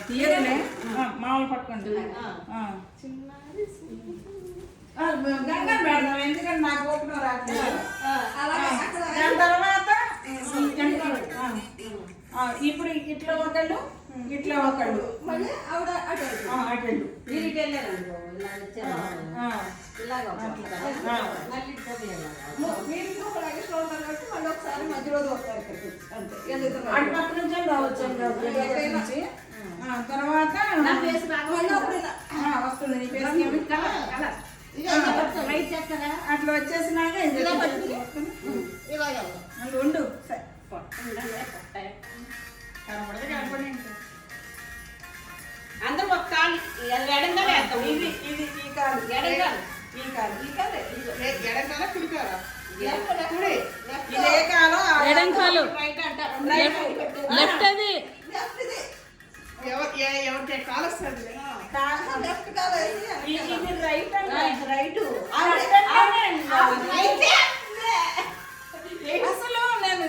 తీయలే మామూలు పట్టుకోండి. గంగ పెడదాం ఎందుకంటే నాకు ఓపెన్ రాట్లేదు. దాని తర్వాత ఇప్పుడు ఇట్లా ఒకళ్ళు ఇట్లా ఒకళ్ళు అటెళ్ళు అటుపక్క నుంచి రావచ్చు. తర్వాత వస్తుంది నీ పేరు అట్లా వచ్చేసినాక ఉండు అందరూ ఒక కాలు ఎడంగా వేస్తాం. ఇది ఇది ఈ కాలు ఎడంగాలు ఈ కాలు ఎడంగాల కుడికారా ఇదే కాలం ఎడం కాలు రైట్ అంటారు. లెఫ్ట్ అది ఎవరికి కాలు వస్తుంది లెఫ్ట్ కాలు ఇది రైట్ అండ్ రైట్ అసలు నేను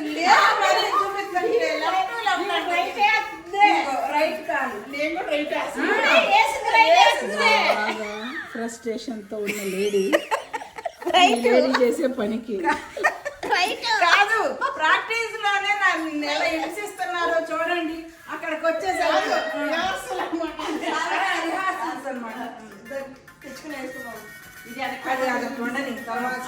రైట్ కాలు నేను రైట్ ఫ్రస్ట్రేషన్ తో ఉన్న లేడీ చేసే పనికి కాదు. ప్రాక్టీస్ లోనే నన్ను ఎలా హింసిస్తున్నారో చూడండి. అక్కడికి వచ్చేసరికి రిహార్సల్స్ అన్నమాట. తెచ్చుకుని వేసుకున్నాం. అది ఉండని తర్వాత